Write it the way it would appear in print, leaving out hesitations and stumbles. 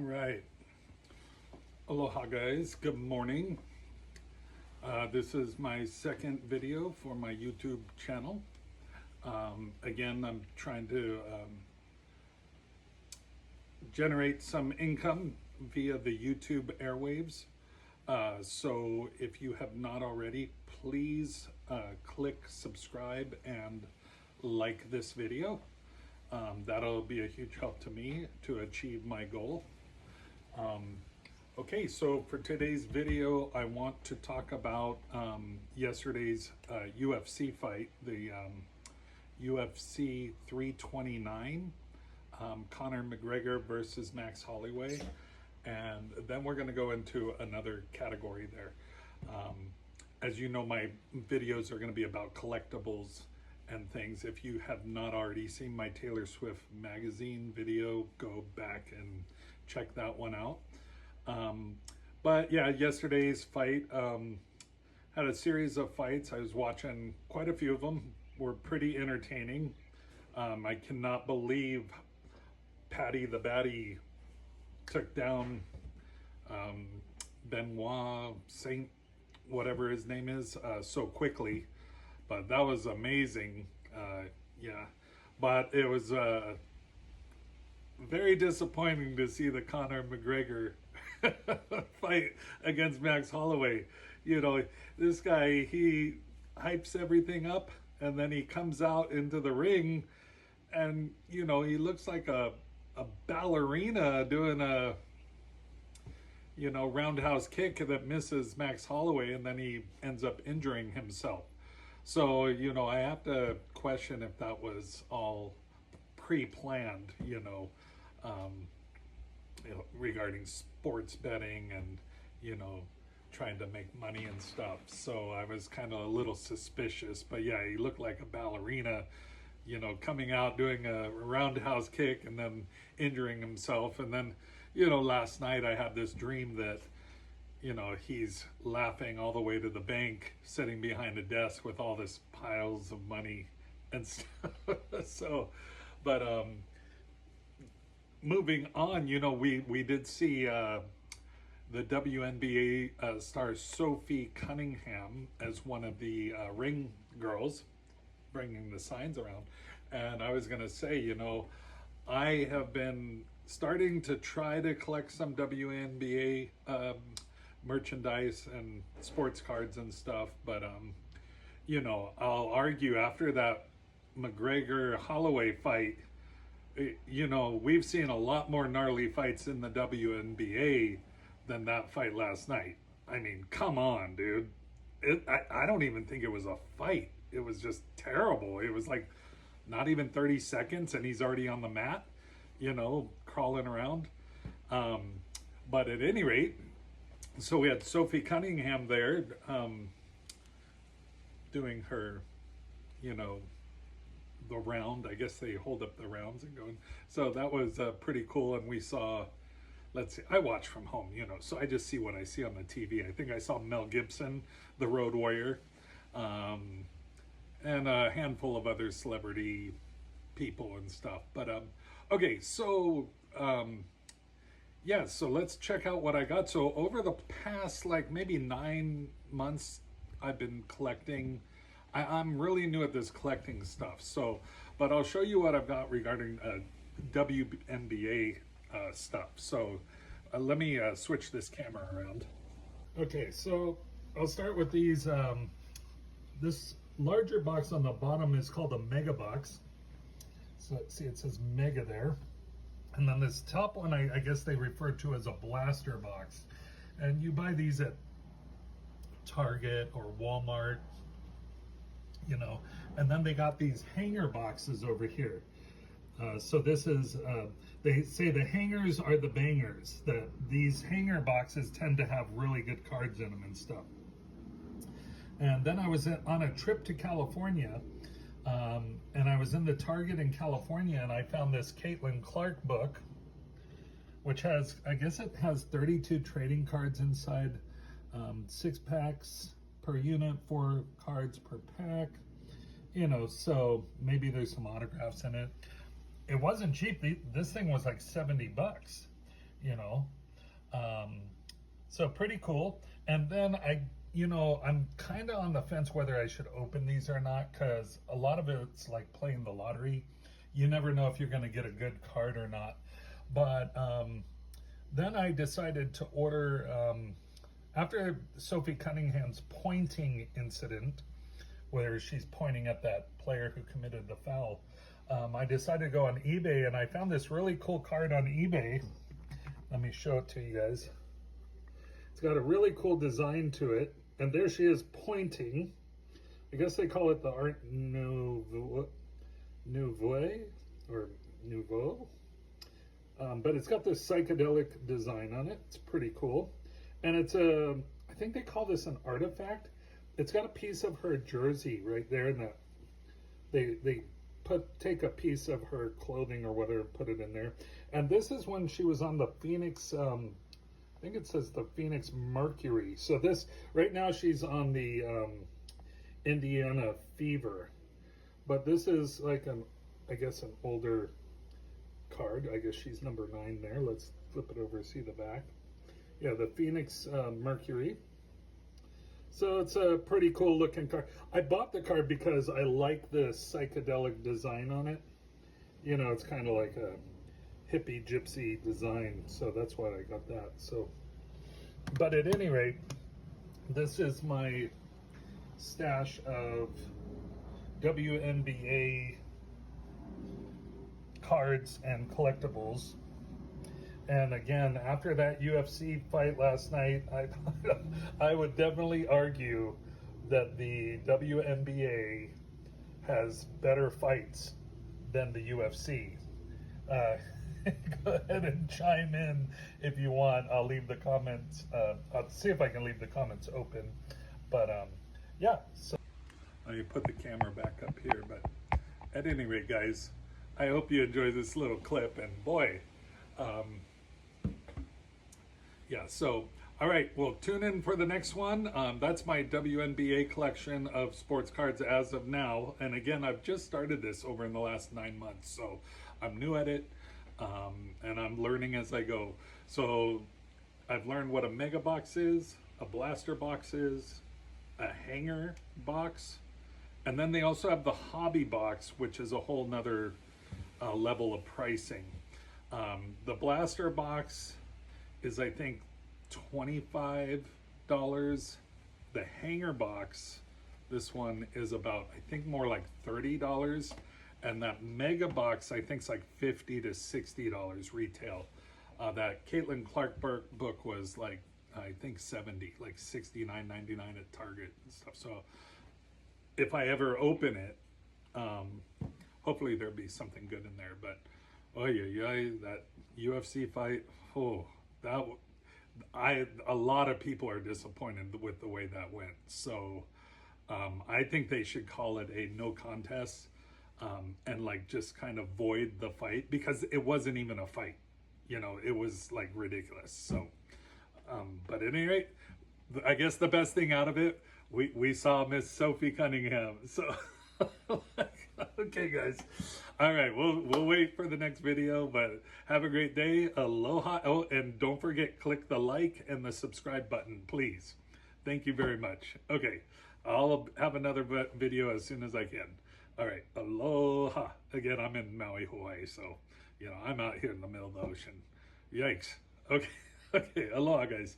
All right. Aloha, guys. Good morning. This is my second video for my YouTube channel. Again, I'm trying to generate some income via the YouTube airwaves. So if you have not already, please click subscribe and like this video. That'll be a huge help to me to achieve my goal. Okay, so for today's video, I want to talk about yesterday's UFC fight, the UFC 329, Conor McGregor versus Max Holloway. And then we're going to go into another category there. As you know, my videos are going to be about collectibles and things. If you have not already seen my Taylor Swift magazine video, go back and check that one out. But yeah, yesterday's fight, had a series of fights. I was watching quite a few of them, were pretty entertaining. I cannot believe Patty the Batty took down Benoit Saint, whatever his name is, so quickly. But that was amazing. Yeah, but it was very disappointing to see the Conor McGregor fight against Max Holloway. You know, this guy, he hypes everything up and then he comes out into the ring and, you know, he looks like a ballerina doing a, you know, roundhouse kick that misses Max Holloway, and then he ends up injuring himself. So, you know, I have to question if that was all pre-planned, regarding sports betting and, you know, trying to make money and stuff. So I was kind of a little suspicious, but yeah, he looked like a ballerina, you know, coming out doing a roundhouse kick and then injuring himself. And then, you know, last night I had this dream that, you know, he's laughing all the way to the bank, sitting behind a desk with all this piles of money and stuff. So, but moving on, you know, we did see the WNBA star Sophie Cunningham as one of the ring girls, bringing the signs around. And I was going to say, you know, I have been starting to try to collect some WNBA merchandise and sports cards and stuff, but you know, I'll argue after that McGregor Holloway fight, you know, we've seen a lot more gnarly fights in the WNBA than that fight last night. I mean, come on, dude. I don't even think it was a fight. It was just terrible. It was like not even 30 seconds and he's already on the mat, you know, crawling around. But at any rate, so we had Sophie Cunningham there doing her, you know, the round. I guess they hold up the rounds and going. So that was pretty cool. And we saw, let's see, I watch from home, you know, so I just see what I see on the TV. I think I saw Mel Gibson, the Road Warrior, and a handful of other celebrity people and stuff. But okay, so yeah, so let's check out what I got. So over the past like maybe 9 months, I've been collecting. I'm really new at this collecting stuff. So, but I'll show you what I've got regarding WNBA stuff. So let me switch this camera around. Okay, so I'll start with these. This larger box on the bottom is called a mega box. So let's see, it says mega there. And then this top one, I guess they refer to as a blaster box. And you buy these at Target or Walmart, you know. And then they got these hanger boxes over here. So this is, they say the hangers are the bangers. These hanger boxes tend to have really good cards in them and stuff. And then I was on a trip to California, and I was in the Target in California, and I found this Caitlin Clark book, which has, I guess it has 32 trading cards inside, 6 packs per unit, 4 cards per pack, you know, so maybe there's some autographs in it. It wasn't cheap. This thing was like $70. you know. Um, so pretty cool. And then I'm kind of on the fence whether I should open these or not, because a lot of it's like playing the lottery. You never know if you're going to get a good card or not. But then I decided to order, after Sophie Cunningham's pointing incident, where she's pointing at that player who committed the foul, I decided to go on eBay, and I found this really cool card on eBay. Let me show it to you guys. It's got a really cool design to it, and there she is pointing. I guess they call it the Art Nouveau, or Nouveau. But it's got this psychedelic design on it. It's pretty cool. And it's I think they call this an artifact. It's got a piece of her jersey right there, and they take a piece of her clothing or whatever, put it in there. And this is when she was on the Phoenix, I think it says the Phoenix Mercury. So this, right now she's on the Indiana Fever. But this is like I guess an older card. I guess she's number 9 there. Let's flip it over and see the back. Yeah, the Phoenix Mercury. So it's a pretty cool looking card. I bought the card because I like the psychedelic design on it. You know, it's kind of like a hippie gypsy design, so that's why I got that. So, but at any rate, this is my stash of WNBA cards and collectibles. And again, after that UFC fight last night, I would definitely argue that the WNBA has better fights than the UFC. Go ahead and chime in if you want. I'll leave the comments. I'll see if I can leave the comments open. But yeah, so let me put the camera back up here. But at any rate, guys, I hope you enjoy this little clip. And boy, yeah, so, all right, well, tune in for the next one. That's my WNBA collection of sports cards as of now. And again, I've just started this over in the last 9 months, so I'm new at it, and I'm learning as I go. So I've learned what a mega box is, a blaster box is, a hanger box, and then they also have the hobby box, which is a whole nother level of pricing. The blaster box is, I think, $25. The hanger box, this one is about, I think, more like $30. And that mega box, I think, is like $50 to $60 retail. That Caitlin Clark book was like, I think, $70, like $69.99 at Target and stuff. So if I ever open it, hopefully there'll be something good in there. But oh yeah, that UFC fight, a lot of people are disappointed with the way that went. So I think they should call it a no contest, and like just kind of void the fight, because it wasn't even a fight. You know, it was like ridiculous. So but at any rate, I guess the best thing out of it, we saw Miss Sophie Cunningham. So okay, guys. All right, we'll wait for the next video, but have a great day. Aloha. Oh, and don't forget, click the like and the subscribe button, please. Thank you very much. Okay, I'll have another video as soon as I can. All right, aloha. Again, I'm in Maui, Hawaii, so, you know, I'm out here in the middle of the ocean. Yikes. Okay, okay, aloha, guys.